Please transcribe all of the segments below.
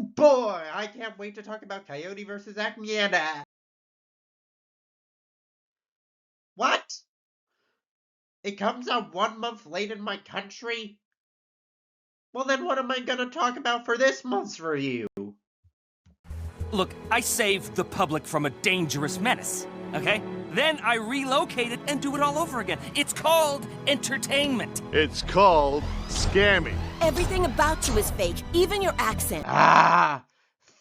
boy, I can't wait to talk about Coyote versus Acmeanda. What? It comes out 1 month late in my country? Well, then what am I gonna talk about for this month's review? Look, I saved the public from a dangerous menace, okay? Then I relocate it and do it all over again. It's called entertainment. It's called scamming. Everything about you is fake, even your accent.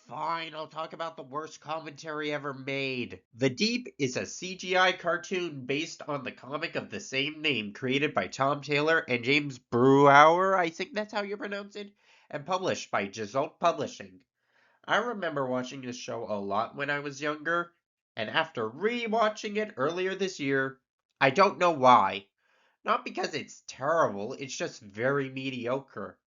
Fine, I'll talk about the worst commentary ever made. The Deep is a CGI cartoon based on the comic of the same name created by Tom Taylor and James Breuer, I think that's how you pronounce it, and published by Gisult Publishing. I remember watching this show a lot when I was younger, and after re-watching it earlier this year, I don't know why. Not because it's terrible, it's just very mediocre.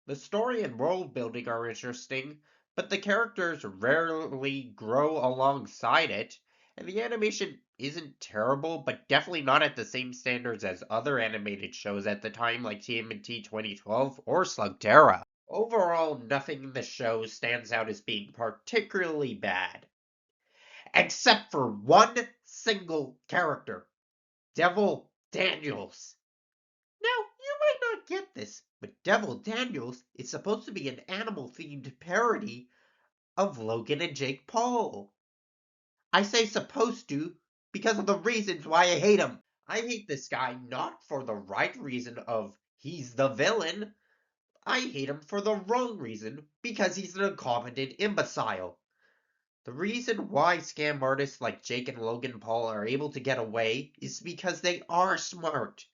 The story and world building are interesting, but the characters rarely grow alongside it, and the animation isn't terrible, but definitely not at the same standards as other animated shows at the time like TMNT 2012 or Slugterra. Overall, nothing in the show stands out as being particularly bad. Except for one single character, Devil Daniels. Now, you might not get this, but Devil Daniels is supposed to be an animal-themed parody of Logan and Jake Paul. I say supposed to because of the reasons why I hate him. I hate this guy not for the right reason of he's the villain. I hate him for the wrong reason because he's an incompetent imbecile. The reason why scam artists like Jake and Logan Paul are able to get away is because they are smart.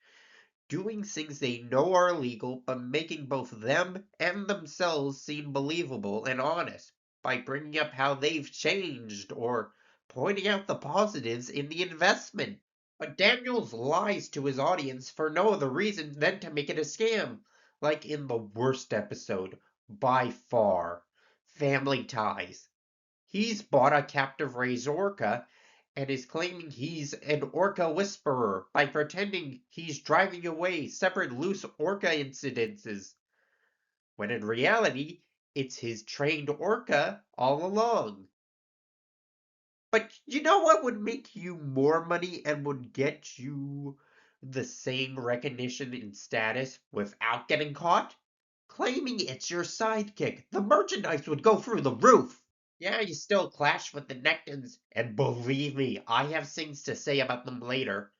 Doing things they know are illegal, but making both them and themselves seem believable and honest by bringing up how they've changed or pointing out the positives in the investment. But Daniels lies to his audience for no other reason than to make it a scam, like in the worst episode, by far, Family Ties. He's bought a captive raised orca and is claiming he's an orca whisperer by pretending he's driving away separate loose orca incidences, when in reality, it's his trained orca all along. But you know what would make you more money and would get you the same recognition and status without getting caught? Claiming it's your sidekick. The merchandise would go through the roof. Yeah, you still clash with the Nectans, and believe me, I have things to say about them later.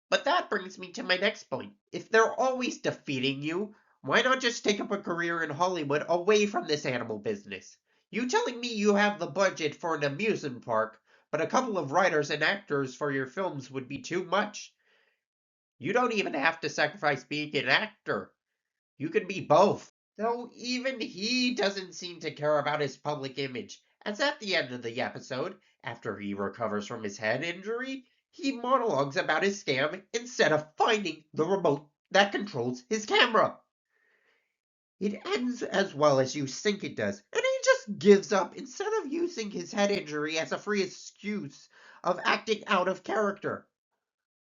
But that brings me to my next point. If they're always defeating you, why not just take up a career in Hollywood away from this animal business? You telling me you have the budget for an amusement park, but a couple of writers and actors for your films would be too much? You don't even have to sacrifice being an actor. You can be both. Though even he doesn't seem to care about his public image, as at the end of the episode, after he recovers from his head injury, he monologues about his scam instead of finding the remote that controls his camera. It ends as well as you think it does, and he just gives up instead of using his head injury as a free excuse of acting out of character.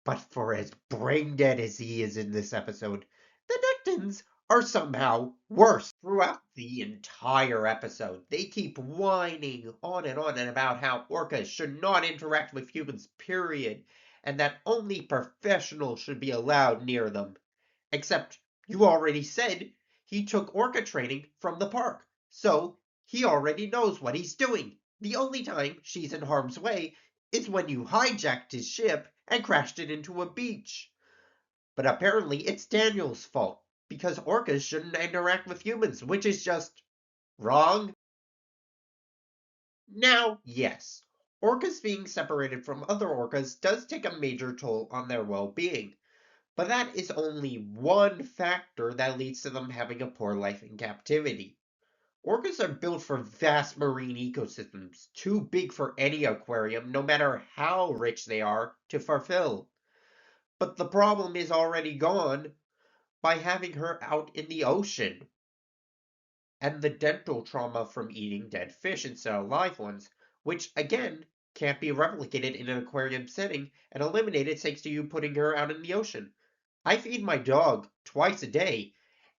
But for as brain dead as he is in this episode, the Nectans are somehow worse. Throughout the entire episode, they keep whining on and about how orcas should not interact with humans, period, and that only professionals should be allowed near them. Except, you already said he took orca training from the park, so he already knows what he's doing. The only time she's in harm's way is when you hijacked his ship and crashed it into a beach. But apparently it's Daniel's fault, because orcas shouldn't interact with humans, which is just wrong. Now, yes, orcas being separated from other orcas does take a major toll on their well-being, but that is only one factor that leads to them having a poor life in captivity. Orcas are built for vast marine ecosystems, too big for any aquarium, no matter how rich they are, to fulfill. But the problem is already gone by having her out in the ocean. And the dental trauma from eating dead fish instead of live ones, which again can't be replicated in an aquarium setting and eliminated thanks to you putting her out in the ocean. I feed my dog twice a day,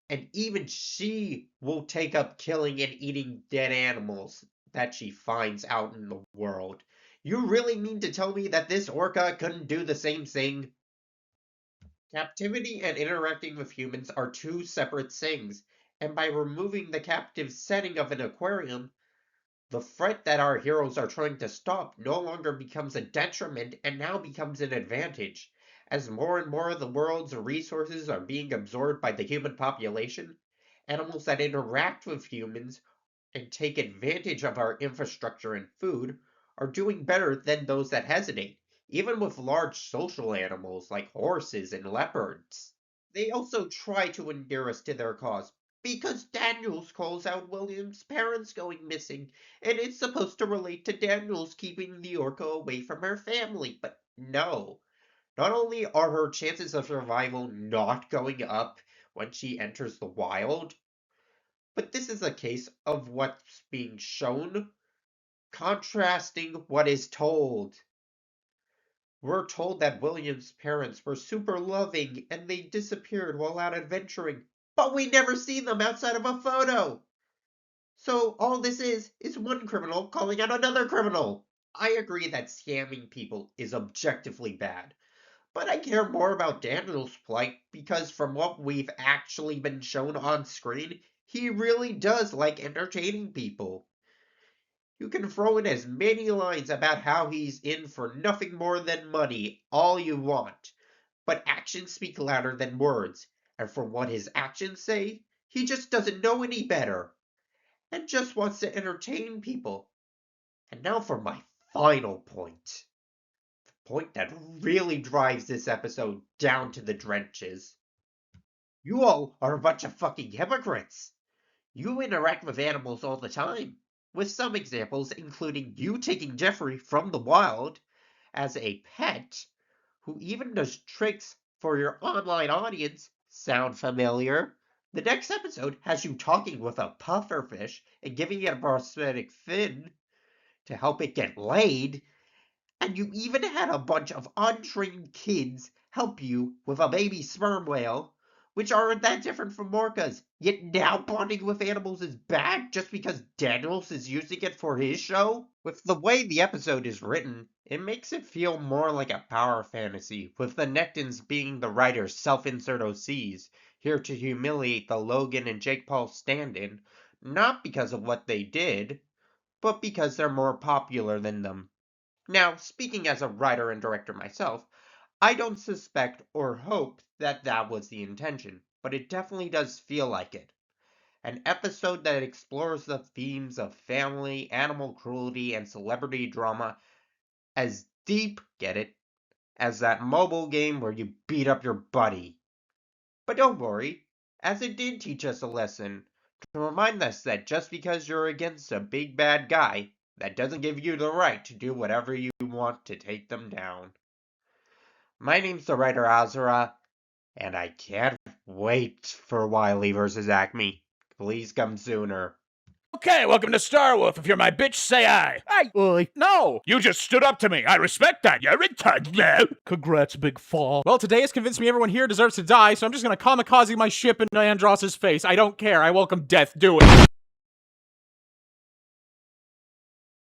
And even she will take up killing and eating dead animals that she finds out in the world. You really mean to tell me that this orca couldn't do the same thing? Captivity and interacting with humans are two separate things, and by removing the captive setting of an aquarium, the threat that our heroes are trying to stop no longer becomes a detriment and now becomes an advantage. As more and more of the world's resources are being absorbed by the human population, animals that interact with humans and take advantage of our infrastructure and food are doing better than those that hesitate, even with large social animals like horses and leopards. They also try to endear us to their cause, because Daniels calls out William's parents going missing, and it's supposed to relate to Daniels keeping the orca away from her family. But no. Not only are her chances of survival not going up when she enters the wild, but this is a case of what's being shown contrasting what is told. We're told that William's parents were super loving and they disappeared while out adventuring, but we never see them outside of a photo. So all this is one criminal calling out another criminal. I agree that scamming people is objectively bad, but I care more about Daniel's plight because from what we've actually been shown on screen, he really does like entertaining people. You can throw in as many lines about how he's in for nothing more than money all you want, but actions speak louder than words, and from what his actions say, he just doesn't know any better, and just wants to entertain people. And now for my final point. The point that really drives this episode down to the trenches. You all are a bunch of fucking hypocrites. You interact with animals all the time, with some examples including you taking Jeffrey from the wild as a pet, who even does tricks for your online audience. Sound familiar? The next episode has you talking with a pufferfish and giving it a prosthetic fin to help it get laid, and you even had a bunch of untrained kids help you with a baby sperm whale, which aren't that different from orcas, yet now bonding with animals is bad just because Daniels is using it for his show? With the way the episode is written, it makes it feel more like a power fantasy, with the Nectans being the writer's self-insert OCs, here to humiliate the Logan and Jake Paul stand-in, not because of what they did, but because they're more popular than them. Now, speaking as a writer and director myself, I don't suspect or hope that that was the intention, but it definitely does feel like it. An episode that explores the themes of family, animal cruelty, and celebrity drama as deep, get it, as that mobile game where you beat up your buddy. But don't worry, as it did teach us a lesson to remind us that just because you're against a big bad guy, that doesn't give you the right to do whatever you want to take them down. My name's the writer Azura, and I can't wait for Wily vs. Acme. Please come sooner. Okay, welcome to Star Wolf. If you're my bitch, say aye. Oi. No! You just stood up to me. I respect that. You're retarded now. Congrats, Big Fall. Well, today has convinced me everyone here deserves to die, so I'm just gonna kamikaze my ship in Andross's face. I don't care. I welcome death. Do it.